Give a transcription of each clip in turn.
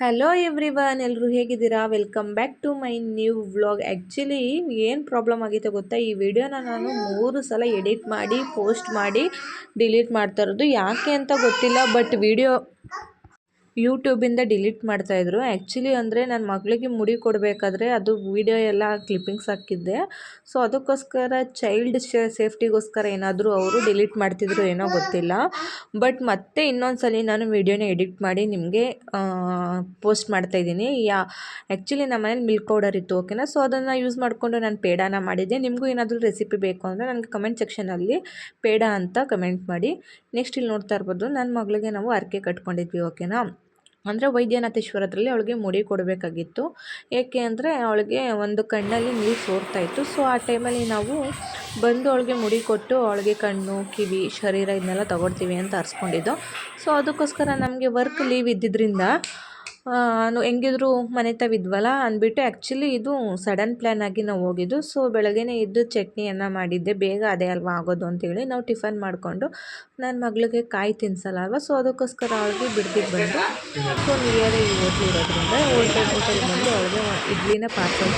Hello everyone, ಎಲ್ಲರೂ ಹೇಗಿದ್ದೀರಾ? Welcome back to my new vlog. Actually ಏನು ಪ್ರಾಬ್ಲಮ್ ಆಗಿತ್ತು ಗೊತ್ತಾ, ಈ ವಿಡಿಯೋನ ನಾನು 3 ಸಲ ಎಡಿಟ್ ಮಾಡಿ ಪೋಸ್ಟ್ ಮಾಡಿ ಡಿಲೀಟ್ ಮಾಡ್ತಾ ಇರೋದು. ಯಾಕೆ ಅಂತ ಗೊತ್ತಿಲ್ಲ, ಬಟ್ ವಿಡಿಯೋ ಯೂಟ್ಯೂಬಿಂದ ಡಿಲೀಟ್ ಮಾಡ್ತಾಯಿದ್ರು. ಆ್ಯಕ್ಚುಲಿ ಅಂದರೆ ನನ್ನ ಮಗಳಿಗೆ ಮುಡಿ ಕೊಡಬೇಕಾದ್ರೆ ಅದು ವೀಡಿಯೋ ಎಲ್ಲ ಕ್ಲಿಪ್ಪಿಂಗ್ಸ್ ಹಾಕಿದ್ದೆ. ಸೊ ಅದಕ್ಕೋಸ್ಕರ ಚೈಲ್ಡ್ ಸೇಫ್ಟಿಗೋಸ್ಕರ ಏನಾದರೂ ಅವರು ಡಿಲೀಟ್ ಮಾಡ್ತಿದ್ರು ಏನೋ ಗೊತ್ತಿಲ್ಲ. ಬಟ್ ಮತ್ತೆ ಇನ್ನೊಂದು ಸಲ ನಾನು ವೀಡಿಯೋನ ಎಡಿಟ್ ಮಾಡಿ ನಿಮಗೆ ಪೋಸ್ಟ್ ಮಾಡ್ತಾಯಿದ್ದೀನಿ. ಆ್ಯಕ್ಚುಲಿ ನಮ್ಮ ಮನೇಲಿ ಮಿಲ್ಕ್ ಪೌಡರ್ ಇತ್ತು, ಓಕೆನಾ. ಸೊ ಅದನ್ನು ಯೂಸ್ ಮಾಡಿಕೊಂಡು ನಾನು ಪೇಡಾನ ಮಾಡಿದ್ದೆ. ನಿಮಗೂ ಏನಾದರೂ ರೆಸಿಪಿ ಬೇಕು ಅಂದರೆ ನನಗೆ ಕಮೆಂಟ್ ಸೆಕ್ಷನಲ್ಲಿ ಪೇಡ ಅಂತ ಕಮೆಂಟ್ ಮಾಡಿ. ನೆಕ್ಸ್ಟ್ ಇಲ್ಲಿ ನೋಡ್ತಾ ಇರ್ಬೋದು, ನನ್ನ ಮಗಳಿಗೆ ನಾವು ಹರಕೆ ಕಟ್ಕೊಂಡಿದ್ವಿ, ಓಕೆನಾ. ಅಂದರೆ ವೈದ್ಯನಾಥೇಶ್ವರದಲ್ಲಿ ಅವಳಿಗೆ ಮುಡಿ ಕೊಡಬೇಕಾಗಿತ್ತು. ಏಕೆ ಅಂದರೆ ಅವಳಿಗೆ ಒಂದು ಕಣ್ಣಲ್ಲಿ ನೀರು ಸೋರ್ತಾಯಿತ್ತು. ಸೊ ಆ ಟೈಮಲ್ಲಿ ನಾವು ಬಂದು ಅವಳಿಗೆ ಮುಡಿ ಕೊಟ್ಟು ಅವಳಿಗೆ ಕಣ್ಣು, ಕಿವಿ, ಶರೀರ ಇದನ್ನೆಲ್ಲ ತಗೊಳ್ತೀವಿ ಅಂತ ಅರ್ಸ್ಕೊಂಡಿದ್ದು. ಸೊ ಅದಕ್ಕೋಸ್ಕರ ನಮಗೆ ವರ್ಕ್ ಲೀವ್ ಇದ್ದಿದ್ದರಿಂದ ಹೆಂಗಿದ್ರು ಮನೆ ತಾವಿದ್ವಲ್ಲ ಅಂದ್ಬಿಟ್ಟು, ಆ್ಯಕ್ಚುಲಿ ಇದು ಸಡನ್ ಪ್ಲ್ಯಾನ್ ಆಗಿ ನಾವು ಹೋಗಿದ್ದು. ಸೊ ಬೆಳಗ್ಗೆನೇ ಎದ್ದು ಚಟ್ನಿಯನ್ನು ಮಾಡಿದ್ದೆ, ಬೇಗ ಅದೇ ಅಲ್ವಾ ಆಗೋದು ಅಂತೇಳಿ ನಾವು ಟಿಫನ್ ಮಾಡಿಕೊಂಡು ನನ್ನ ಮಗಳಿಗೆ ಕಾಯಿ ತಿನ್ಸಲ್ಲ ಅಲ್ವಾ. ಸೊ ಅದಕ್ಕೋಸ್ಕರ ಅವಳಿಗೆ ಬಿಡ್ದಿದ್ದು ಬಂದು, ಸೊ ನಿಯರೇ ಈ ಹೋಟ್ಲ್ ಇರೋದ್ರಿಂದ ಹೋಟೆಲ್ ಬಂದು ಅವಳಿಗೆ ಇಡ್ಲಿನ ಪಾರ್ಸಲ್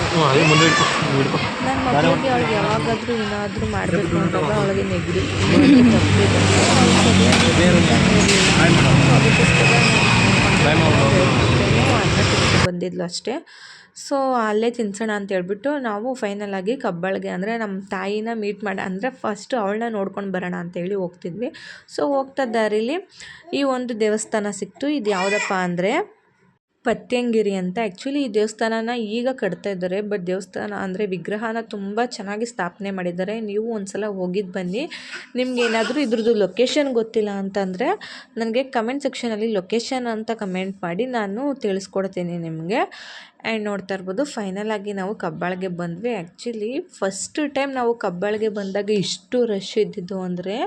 ನನ್ನ ಮಗಳಿಗೆ ಅವಳಿಗೆ ಯಾವಾಗಾದರೂ ಏನಾದರೂ ಮಾಡಬೇಕು ಅಂದಾಗ ಅವಳಿಗೆ ನೆಗಡಿ ಅದಕ್ಕೋಸ್ಕರ ಅನ್ನ ತಿನ್ಕೊಂಡು ಬಂದಿದ್ಲು ಅಷ್ಟೇ. ಸೊ ಅಲ್ಲೇ ತಿನ್ಸೋಣ ಅಂತ ಹೇಳ್ಬಿಟ್ಟು ನಾವು ಫೈನಲ್ ಆಗಿ ಕಬ್ಬಾಳಿಗೆ ಅಂದರೆ ನಮ್ಮ ತಾಯಿನ ಮೀಟ್ ಮಾಡಿ, ಅಂದರೆ ಫಸ್ಟು ಅವಳನ್ನ ನೋಡ್ಕೊಂಡು ಬರೋಣ ಅಂತೇಳಿ ಹೋಗ್ತಿದ್ವಿ. ಸೊ ಹೋಗ್ತಾ ದಾರಿಲಿ ಈ ಒಂದು ದೇವಸ್ಥಾನ ಸಿಕ್ತು. ಇದು ಯಾವುದಪ್ಪ ಅಂದರೆ ಪತ್ಯಂಗಿರಿ ಅಂತ. ಆ್ಯಕ್ಚುಲಿ ಈ ದೇವಸ್ಥಾನನ ಈಗ ಕಟ್ತಾ ಇದ್ದಾರೆ, ಬಟ್ ದೇವಸ್ಥಾನ ಅಂದರೆ ವಿಗ್ರಹನ ತುಂಬ ಚೆನ್ನಾಗಿ ಸ್ಥಾಪನೆ ಮಾಡಿದ್ದಾರೆ. ನೀವು ಒಂದು ಸಲ ಹೋಗಿದ್ದು ಬನ್ನಿ. ನಿಮ್ಗೆ ಏನಾದರೂ ಇದ್ರದ್ದು ಲೊಕೇಶನ್ ಗೊತ್ತಿಲ್ಲ ಅಂತಂದರೆ ನನಗೆ ಕಮೆಂಟ್ ಸೆಕ್ಷನಲ್ಲಿ ಲೊಕೇಶನ್ ಅಂತ ಕಮೆಂಟ್ ಮಾಡಿ, ನಾನು ತಿಳಿಸ್ಕೊಡ್ತೀನಿ ನಿಮಗೆ. ಆ್ಯಂಡ್ ನೋಡ್ತಾ ಇರ್ಬೋದು, ಫೈನಲ್ ಆಗಿ ನಾವು ಕಬ್ಬಾಳಿಗೆ ಬಂದ್ವಿ. ಆ್ಯಕ್ಚುಲಿ ಫಸ್ಟ್ ಟೈಮ್ ನಾವು ಕಬ್ಬಾಳಿಗೆ ಬಂದಾಗ ಇಷ್ಟು ರಶ್ ಇದ್ದಿದ್ದು ಅಂದರೆ,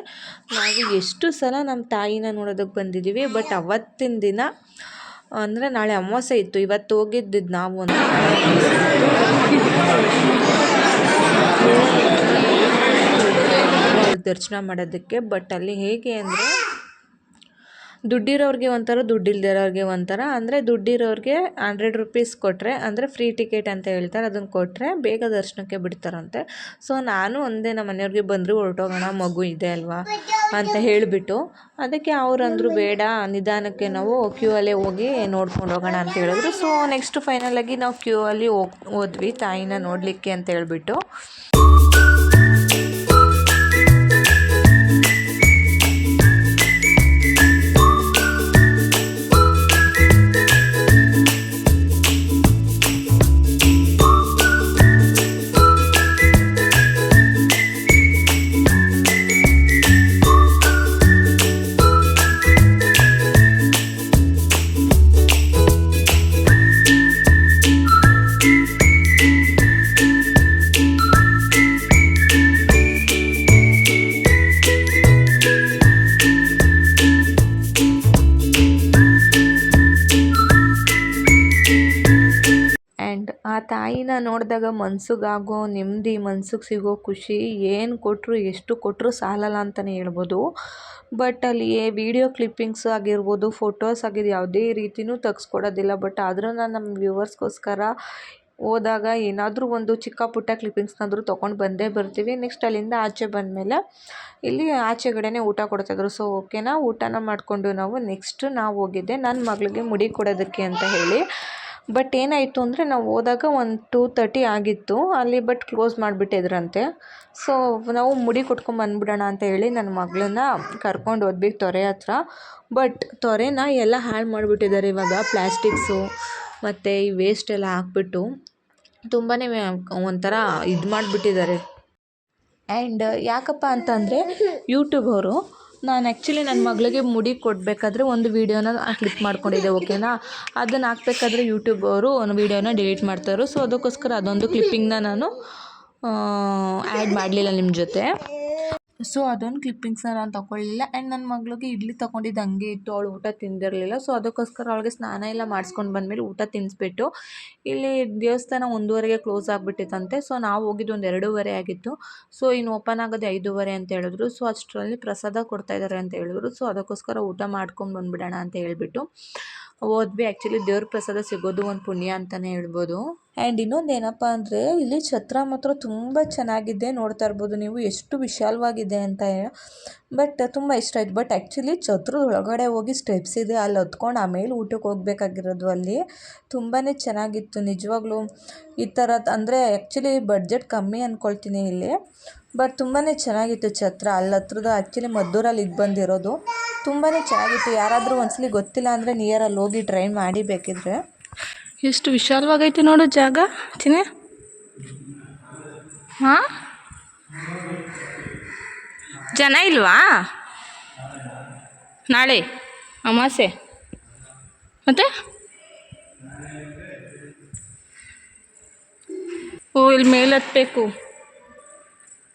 ನಾವು ಎಷ್ಟು ಸಲ ನಮ್ಮ ತಾಯಿನ ನೋಡೋದಕ್ಕೆ ಬಂದಿದ್ದೀವಿ. ಬಟ್ ಅವತ್ತಿನ ದಿನ ಅಂದರೆ ನಾಳೆ ಅಮಾವಾಸ್ಯೆ ಇತ್ತು, ಇವತ್ತು ಹೋಗಿದ್ದಿದ್ದು ನಾವು ಅಂದರೆ ದರ್ಶನ ಮಾಡೋದಕ್ಕೆ. ಬಟ್ ಅಲ್ಲಿ ಹೇಗೆ ಅಂದರೆ ದುಡ್ಡಿರೋರಿಗೆ ಒಂಥರ, ದುಡ್ಡಿಲ್ದಿರೋರಿಗೆ ಒಂಥರ. ಅಂದರೆ ದುಡ್ಡಿರೋರಿಗೆ 100 ರೂಪೀಸ್ ಕೊಟ್ಟರೆ, ಅಂದರೆ ಫ್ರೀ ಟಿಕೆಟ್ ಅಂತ ಹೇಳ್ತಾರೆ, ಅದನ್ನು ಕೊಟ್ಟರೆ ಬೇಗ ದರ್ಶನಕ್ಕೆ ಬಿಡ್ತಾರಂತೆ. ಸೊ ನಾನು ಒಂದೇ ನಮ್ಮ ಮನೆಯವ್ರಿಗೆ ಬಂದರೂ ಹೊರಟೋಗೋಣ, ಮಗು ಇದೆ ಅಲ್ವಾ ಅಂತ ಹೇಳಿಬಿಟ್ಟು, ಅದಕ್ಕೆ ಅವ್ರು ಅಂದರು ಬೇಡ, ನಿಧಾನಕ್ಕೆ ನಾವು ಕ್ಯೂ ಅಲ್ಲೇ ಹೋಗಿ ನೋಡ್ಕೊಂಡು ಹೋಗೋಣ ಅಂತ ಹೇಳಿದ್ರು. ಸೊ ನೆಕ್ಸ್ಟ್ ಫೈನಲ್ ಆಗಿ ನಾವು ಕ್ಯೂ ಅಲ್ಲಿ ಹೋದ್ವಿ ತಾಯಿನ ನೋಡಲಿಕ್ಕೆ ಅಂತ ಹೇಳ್ಬಿಟ್ಟು. ಆ ತಾಯಿನ ನೋಡಿದಾಗ ಮನ್ಸಿಗಾಗೋ ನೆಮ್ಮದಿ, ಮನ್ಸಿಗೆ ಸಿಗೋ ಖುಷಿ ಏನು ಕೊಟ್ಟರು, ಎಷ್ಟು ಕೊಟ್ಟರು ಸಾಲಲ್ಲ ಅಂತಲೇ ಹೇಳ್ಬೋದು. ಬಟ್ ಅಲ್ಲಿ ವಿಡಿಯೋ ಕ್ಲಿಪ್ಪಿಂಗ್ಸ್ ಆಗಿರ್ಬೋದು, ಫೋಟೋಸ್ ಆಗಿದ್ದು ಯಾವುದೇ ರೀತಿಯೂ ತೆಗ್ಸ್ಕೊಡೋದಿಲ್ಲ. ಬಟ್ ಆದರೂ ನಾನು ನಮ್ಮ ವ್ಯೂವರ್ಸ್ಗೋಸ್ಕರ ಹೋದಾಗ ಏನಾದರೂ ಒಂದು ಚಿಕ್ಕ ಪುಟ್ಟ ಕ್ಲಿಪ್ಪಿಂಗ್ಸ್ನಾದರೂ ತೊಗೊಂಡು ಬಂದೇ ಬರ್ತೀವಿ. ನೆಕ್ಸ್ಟ್ ಅಲ್ಲಿಂದ ಆಚೆ ಬಂದಮೇಲೆ ಇಲ್ಲಿ ಆಚೆಗಡೆನೇ ಊಟ ಕೊಡ್ತಾಯಿದ್ರು. ಸೊ ಓಕೆನಾ, ಊಟನ ಮಾಡಿಕೊಂಡು ನಾವು ಹೋಗಿದ್ದೆ ನನ್ನ ಮಗಳಿಗೆ ಮುಡಿ ಕೊಡೋದಕ್ಕೆ ಅಂತ ಹೇಳಿ. ಬಟ್ ಏನಾಯಿತು ಅಂದರೆ ನಾವು ಹೋದಾಗ ಒಂದು 2:30 ಆಗಿತ್ತು ಅಲ್ಲಿ, ಬಟ್ ಕ್ಲೋಸ್ ಮಾಡಿಬಿಟ್ಟಿದ್ರಂತೆ. ಸೊ ನಾವು ಮುಡಿ ಕೊಟ್ಕೊಂಬಂದ್ಬಿಡೋಣ ಅಂತ ಹೇಳಿ ನನ್ನ ಮಗಳನ್ನ ಕರ್ಕೊಂಡು ಹೋದ್ವಿ ತೊರೆ ಹತ್ರ. ಬಟ್ ತೊರೆನ ಎಲ್ಲ ಹಾಳು ಮಾಡಿಬಿಟ್ಟಿದ್ದಾರೆ ಇವಾಗ, ಪ್ಲ್ಯಾಸ್ಟಿಕ್ಸು ಮತ್ತು ಈ ವೇಸ್ಟ್ ಎಲ್ಲ ಹಾಕ್ಬಿಟ್ಟು ತುಂಬಾ ಒಂಥರ ಇದು ಮಾಡಿಬಿಟ್ಟಿದ್ದಾರೆ. ಆ್ಯಂಡ್ ಯಾಕಪ್ಪ ಅಂತಂದರೆ ಯೂಟ್ಯೂಬ್ ಅವರು, ನಾನು ಆ್ಯಕ್ಚುಲಿ ನನ್ನ ಮಗಳಿಗೆ ಮುಡಿ ಕೊಡಬೇಕಾದ್ರೆ ಒಂದು ವೀಡಿಯೋನ ಕ್ಲಿಪ್ ಮಾಡ್ಕೊಂಡಿದ್ದೆ, ಓಕೆನಾ. ಅದನ್ನು ಹಾಕ್ಬೇಕಾದ್ರೆ ಯೂಟ್ಯೂಬ್ ಅವರು ಒಂದು ವೀಡಿಯೋನ ಡಿಲೀಟ್ ಮಾಡ್ತಾಯಿದ್ರು. ಸೊ ಅದಕ್ಕೋಸ್ಕರ ಅದೊಂದು ಕ್ಲಿಪ್ಪಿಂಗ್ನ ನಾನು ಆ್ಯಡ್ ಮಾಡಲಿಲ್ಲ ನಿಮ್ಮ ಜೊತೆ. ಸೊ ಅದೊಂದು ಕ್ಲಿಪ್ಪಿಂಗ್ಸ್ನ ನಾನು ತೊಗೊಳ್ಳಿಲ್ಲ. ಆ್ಯಂಡ್ ನನ್ನ ಮಗಳಿಗೆ ಇಡ್ಲಿ ತೊಗೊಂಡಿದ್ದು ಹಂಗೆ ಇತ್ತು, ಅವಳು ಊಟ ತಿಂದಿರಲಿಲ್ಲ. ಸೊ ಅದಕ್ಕೋಸ್ಕರ ಅವಳಿಗೆ ಸ್ನಾನ ಎಲ್ಲ ಮಾಡಿಸ್ಕೊಂಡು ಬಂದಮೇಲೆ ಊಟ ತಿನ್ನಿಸ್ಬಿಟ್ಟು, ಇಲ್ಲಿ ದೇವಸ್ಥಾನ 1:30ಗೆ ಕ್ಲೋಸ್ ಆಗಿಬಿಟ್ಟಿತ್ತಂತೆ. ಸೊ ನಾವು ಹೋಗಿದ್ದು ಒಂದು 2:30 ಆಗಿತ್ತು. ಸೊ ಇನ್ನು ಓಪನ್ ಆಗೋದು 5:30 ಅಂತ ಹೇಳಿದ್ರು. ಸೊ ಅಷ್ಟರಲ್ಲಿ ಪ್ರಸಾದ ಕೊಡ್ತಾಯಿದ್ದಾರೆ ಅಂತ ಹೇಳಿದ್ರು. ಸೊ ಅದಕ್ಕೋಸ್ಕರ ಊಟ ಮಾಡ್ಕೊಂಡು ಬಂದುಬಿಡೋಣ ಅಂತ ಹೇಳಿಬಿಟ್ಟು ಹೋದ್ವಿ. ಆ್ಯಕ್ಚುಲಿ ದೇವ್ರ ಪ್ರಸಾದ ಸಿಗೋದು ಒಂದು ಪುಣ್ಯ ಅಂತಲೇ ಹೇಳ್ಬೋದು. ಆ್ಯಂಡ್ ಇನ್ನೊಂದು ಏನಪ್ಪ ಅಂದರೆ ಇಲ್ಲಿ ಛತ್ರ ಮಾತ್ರ ತುಂಬ ಚೆನ್ನಾಗಿದೆ. ನೋಡ್ತಾ ಇರ್ಬೋದು ನೀವು ಎಷ್ಟು ವಿಶಾಲವಾಗಿದೆ ಅಂತ. ಬಟ್ ತುಂಬ ಇಷ್ಟ ಆಯ್ತು. ಬಟ್ ಆ್ಯಕ್ಚುಲಿ ಛತ್ರದ ಒಳಗಡೆ ಹೋಗಿ ಸ್ಟೆಪ್ಸ್ ಇದೆ, ಅಲ್ಲಿ ಹತ್ಕೊಂಡು ಆಮೇಲೆ ಊಟಕ್ಕೆ ಹೋಗ್ಬೇಕಾಗಿರೋದು. ಅಲ್ಲಿ ತುಂಬಾ ಚೆನ್ನಾಗಿತ್ತು ನಿಜವಾಗ್ಲೂ. ಈ ಥರದ್ದು ಅಂದರೆ ಆ್ಯಕ್ಚುಲಿ ಬಡ್ಜೆಟ್ ಕಮ್ಮಿ ಅಂದ್ಕೊಳ್ತೀನಿ ಇಲ್ಲಿ. ಬಟ್ ತುಂಬಾ ಚೆನ್ನಾಗಿತ್ತು ಛತ್ರ. ಅಲ್ಲಿ ಹತ್ರದ ಆ್ಯಕ್ಚುಲಿ ಮದ್ದೂರಲ್ಲಿ ಇದು ಬಂದಿರೋದು ತುಂಬಾ ಚೆನ್ನಾಗಿತ್ತು. ಯಾರಾದರೂ ಒಂದ್ಸಲಿ ಗೊತ್ತಿಲ್ಲ ಅಂದರೆ ನಿಯರಲ್ಲಿ ಹೋಗಿ ಟ್ರೈ ಮಾಡಿ ಬೇಕಿದ್ರೆ. ಎಷ್ಟು ವಿಶಾಲವಾಗೈತೆ ನೋಡು ಜಾಗ ಚಿನ್ನೆ. ಹಾಂ, ಜನ ಇಲ್ವಾ ನಾಳೆ ಅಮಾಸೆ? ಮತ್ತೆ ಓ, ಇಲ್ಲಿ ಮೇಲೆ ಹತ್ಬೇಕು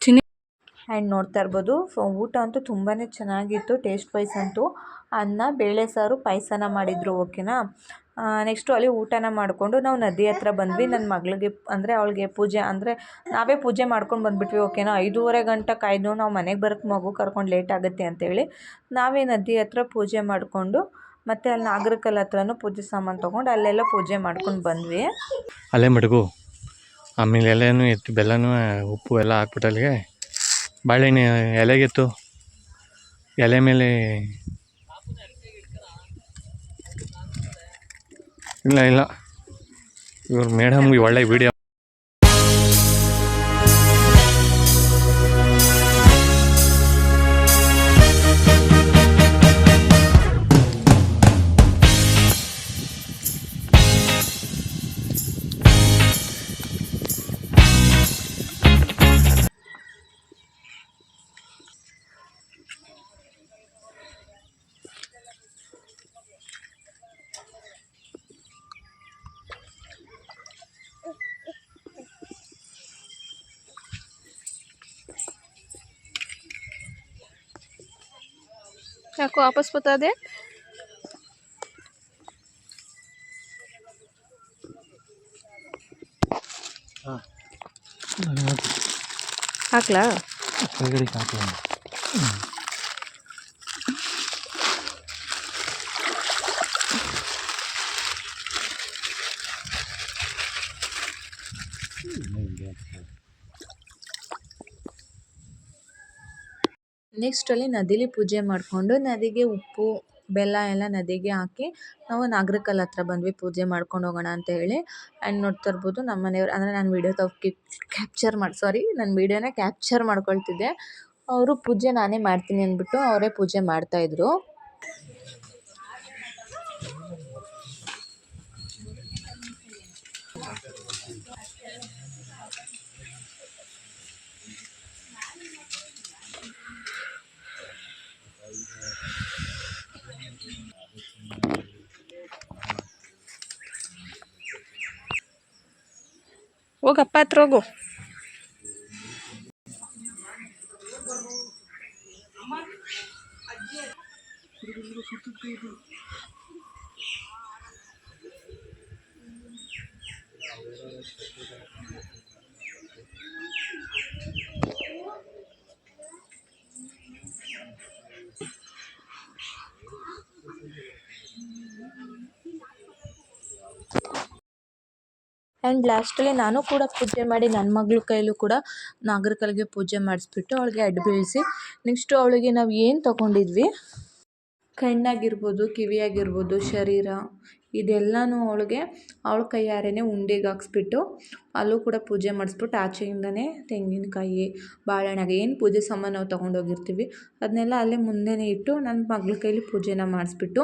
ಚಿನ್ನೆ. ಆ್ಯಂಡ್ ನೋಡ್ತಾ ಇರ್ಬೋದು ಊಟ ಅಂತೂ ತುಂಬಾ ಚೆನ್ನಾಗಿತ್ತು. ಟೇಸ್ಟ್ ವೈಸ್ ಅಂತೂ ಅನ್ನ, ಬೇಳೆ ಸಾರು, ಪಾಯಸನ ಮಾಡಿದರು. ಓಕೆನಾ. ನೆಕ್ಸ್ಟು ಅಲ್ಲಿ ಊಟನ ಮಾಡಿಕೊಂಡು ನಾವು ನದಿ ಹತ್ರ ಬಂದ್ವಿ. ನನ್ನ ಮಗಳಿಗೆ ಅಂದರೆ ಅವಳಿಗೆ ಪೂಜೆ ಅಂದರೆ ನಾವೇ ಪೂಜೆ ಮಾಡ್ಕೊಂಡು ಬಂದುಬಿಟ್ವಿ. ಓಕೆನಾ. 5:30 ಗಂಟೆ ಕಾಯ್ದು ನಾವು ಮನೆಗೆ ಬರೋಕ್ಕೆ ಮಗು ಕರ್ಕೊಂಡು ಲೇಟ್ ಆಗುತ್ತೆ ಅಂತೇಳಿ ನಾವೇ ನದಿ ಹತ್ರ ಪೂಜೆ ಮಾಡಿಕೊಂಡು ಮತ್ತು ಅಲ್ಲಿ ನಾಗರಕಲ್ ಹತ್ರನೂ ಪೂಜೆ ಸಾಮಾನು ತೊಗೊಂಡು ಅಲ್ಲೆಲ್ಲ ಪೂಜೆ ಮಾಡ್ಕೊಂಡು ಬಂದ್ವಿ. ಅಲ್ಲೇ ಮಡಗು, ಆಮೇಲೆ ಎಲೆನೂ ಎತ್ತು, ಬೆಲ್ಲನೂ ಉಪ್ಪು ಎಲ್ಲ ಹಾಕ್ಬಿಟ್ಟು ಅಲ್ಲಿಗೆ ಬಾಳೆಹಣ್ಣು ಎಲೆಗೆತ್ತು ಎಲೆ ಮೇಲೆ ಇಲ್ಲ ಇವ್ರು ಮೇಡಮ್ಗೆ ಒಳ್ಳೆ ವಿಡಿಯೋ. ಯಾಕೋ ವಾಪಸ್ ಬರ್ತದೆ. ಹಾಕ್ಲಾ? ನೆಕ್ಸ್ಟ್ ಅಲ್ಲಿ ನದಿಲಿ ಪೂಜೆ ಮಾಡಿಕೊಂಡು ನದಿಗೆ ಉಪ್ಪು ಬೆಲ್ಲ ಎಲ್ಲ ನದಿಗೆ ಹಾಕಿ ನಾವು ನಾಗರಕಲ್ ಹತ್ರ ಬಂದ್ವಿ ಪೂಜೆ ಮಾಡ್ಕೊಂಡು ಹೋಗೋಣ ಅಂತ ಹೇಳಿ. ಆ್ಯಂಡ್ ನೋಡ್ತಾ ಇರ್ಬೋದು ನಮ್ಮ ಮನೆಯವ್ರು ಅಂದರೆ ನಾನು ನಾನು ವೀಡಿಯೋನ ಕ್ಯಾಪ್ಚರ್ ಮಾಡ್ಕೊಳ್ತಿದ್ದೆ. ಅವರು ಪೂಜೆ ನಾನೇ ಮಾಡ್ತೀನಿ ಅಂದ್ಬಿಟ್ಟು ಅವರೇ ಪೂಜೆ ಮಾಡ್ತಾಯಿದ್ರು. ಹೋಗಪ್ಪ ಹತ್ರ ಹೋಗು. ಆ್ಯಂಡ್ ಲಾಸ್ಟಲ್ಲಿ ನಾನು ಕೂಡ ಪೂಜೆ ಮಾಡಿ ನನ್ನ ಮಗಳ ಕೈಲೂ ಕೂಡ ನಾಗರಕಲ್ಗೆ ಪೂಜೆ ಮಾಡಿಸ್ಬಿಟ್ಟು ಅವಳಿಗೆ ಅಡ್ಡ ಬೀಳಿಸಿ ನೆಕ್ಸ್ಟು ಅವಳಿಗೆ ನಾವು ಏನು ತೊಗೊಂಡಿದ್ವಿ, ಕಣ್ಣಾಗಿರ್ಬೋದು, ಕಿವಿಯಾಗಿರ್ಬೋದು, ಶರೀರ ಇದೆಲ್ಲನೂ ಅವಳಿಗೆ ಅವಳ ಕೈಯಾರೇ ಉಂಡೆಗೆ ಹಾಕ್ಸ್ಬಿಟ್ಟು ಅಲ್ಲೂ ಕೂಡ ಪೂಜೆ ಮಾಡಿಸ್ಬಿಟ್ಟು ಆಚೆಯಿಂದನೇ ತೆಂಗಿನಕಾಯಿ, ಬಾಳೆಹಣ್ಣಾಗೆ ಏನು ಪೂಜೆ ಸಾಮಾನು ನಾವು ತೊಗೊಂಡೋಗಿರ್ತೀವಿ ಅದನ್ನೆಲ್ಲ ಅಲ್ಲೇ ಮುಂದೆನೇ ಇಟ್ಟು ನನ್ನ ಮಗಳ ಕೈಲಿ ಪೂಜೆನ ಮಾಡಿಸ್ಬಿಟ್ಟು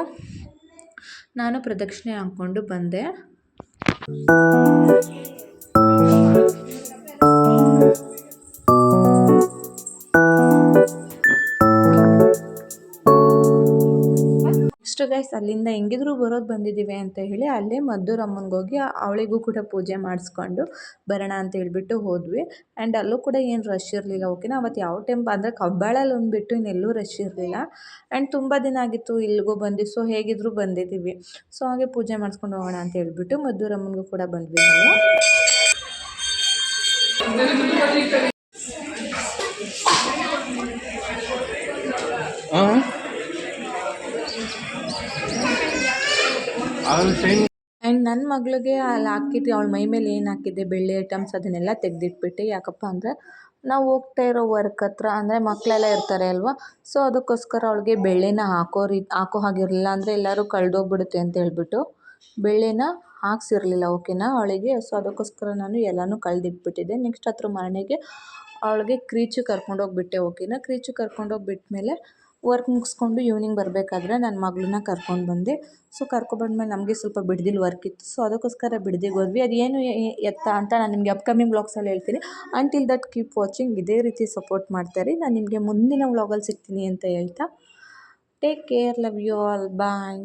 ನಾನು ಪ್ರದಕ್ಷಿಣೆ ಹಾಕ್ಕೊಂಡು ಬಂದೆ. ಇಷ್ಟು ಗೈಸ್ ಅಲ್ಲಿಂದ ಹೆಂಗಿದ್ರು ಬರೋದು ಬಂದಿದ್ದೀವಿ ಅಂತ ಹೇಳಿ ಅಲ್ಲೇ ಮದ್ದೂರಮ್ಮನಿಗೆ ಹೋಗಿ ಅವಳಿಗೂ ಕೂಡ ಪೂಜೆ ಮಾಡಿಸ್ಕೊಂಡು ಬರೋಣ ಅಂತ ಹೇಳ್ಬಿಟ್ಟು ಹೋದ್ವಿ. ಆ್ಯಂಡ್ ಅಲ್ಲೂ ಕೂಡ ಏನು ರಶ್ ಇರಲಿಲ್ಲ. ಓಕೆನಾ. ಅವತ್ತು ಯಾವ ಅಂದರೆ ಕಬ್ಬಾಳಲ್ಲಿ ಒಂದುಬಿಟ್ಟು ಇನ್ನೆಲ್ಲೂ ರಶ್ ಇರಲಿಲ್ಲ. ಆ್ಯಂಡ್ ತುಂಬ ದಿನ ಆಗಿತ್ತು ಇಲ್ಲಿಗೂ ಬಂದು, ಸೊ ಹೇಗಿದ್ರು ಬಂದಿದ್ದೀವಿ, ಸೊ ಹಾಗೆ ಪೂಜೆ ಮಾಡಿಸ್ಕೊಂಡು ಹೋಗೋಣ ಅಂತ ಹೇಳ್ಬಿಟ್ಟು ಮದ್ದೂರಮ್ಮನಿಗೂ ಕೂಡ ಬಂದ್ವಿ ನಾವು. ಆ್ಯಂಡ್ ನನ್ನ ಮಗಳಿಗೆ ಅಲ್ಲಿ ಹಾಕಿದ್ದು ಅವಳ ಮೈ ಮೇಲೆ ಏನು ಹಾಕಿದ್ದೆ ಬೆಳ್ಳಿ ಐಟಮ್ಸ್ ಅದನ್ನೆಲ್ಲ ತೆಗೆದಿಟ್ಬಿಟ್ಟೆ. ಯಾಕಪ್ಪ ಅಂದರೆ ನಾವು ಹೋಗ್ತಾ ಇರೋ ವರ್ಕ್ ಹತ್ರ ಅಂದರೆ ಮಕ್ಕಳೆಲ್ಲ ಇರ್ತಾರೆ ಅಲ್ವಾ, ಸೊ ಅದಕ್ಕೋಸ್ಕರ ಅವಳಿಗೆ ಬೆಳ್ಳಿನ ಹಾಕೋ ಹಾಗಿರಲಿಲ್ಲ, ಅಂದರೆ ಎಲ್ಲರೂ ಕಳೆದೋಗ್ಬಿಡುತ್ತೆ ಅಂತ ಹೇಳ್ಬಿಟ್ಟು ಬೆಳ್ಳಿನ ಹಾಕ್ಸಿರ್ಲಿಲ್ಲ ಓಕೆನಾ ಅವಳಿಗೆ. ಸೊ ಅದಕ್ಕೋಸ್ಕರ ನಾನು ಎಲ್ಲನೂ ಕಳೆದಿಟ್ಬಿಟ್ಟಿದ್ದೆ. ನೆಕ್ಸ್ಟ್ ಅದ್ರ ಮನೆಗೆ ಅವಳಿಗೆ ಕ್ರೀಚು ಕರ್ಕೊಂಡೋಗ್ಬಿಟ್ಟೆ ಓಕೆನಾ. ಕ್ರೀಚು ಕರ್ಕೊಂಡೋಗಿ ಬಿಟ್ಟಮೇಲೆ ವರ್ಕ್ ಮುಗಿಸ್ಕೊಂಡು ಈವ್ನಿಂಗ್ ಬರಬೇಕಾದ್ರೆ ನನ್ನ ಮಗಳನ್ನ ಕರ್ಕೊಂಡು ಬಂದೆ. ಸೊ ಕರ್ಕೊಬಂದ್ಮೇಲೆ ನಮಗೆ ಸ್ವಲ್ಪ ಬಿಡ್ದಿಲ್ ವರ್ಕ್ ಇತ್ತು, ಸೊ ಅದಕ್ಕೋಸ್ಕರ ಬಿಡ್ದಿಗೆ ಹೋದ್ವಿ. ಅದು ಏನು ಎತ್ತ ಅಂತ ನಾನು ನಿಮಗೆ ಅಪ್ಕಮಿಂಗ್ ವ್ಲಾಗ್ಸಲ್ಲಿ ಹೇಳ್ತೀನಿ. Until that keep watching. ಇದೇ ರೀತಿ ಸಪೋರ್ಟ್ ಮಾಡ್ತಾರೆ. ನಾನು ನಿಮಗೆ ಮುಂದಿನ ವ್ಲಾಗಲ್ಲಿ ಸಿಗ್ತೀನಿ ಅಂತ ಹೇಳ್ತಾ take care, love you all, bye.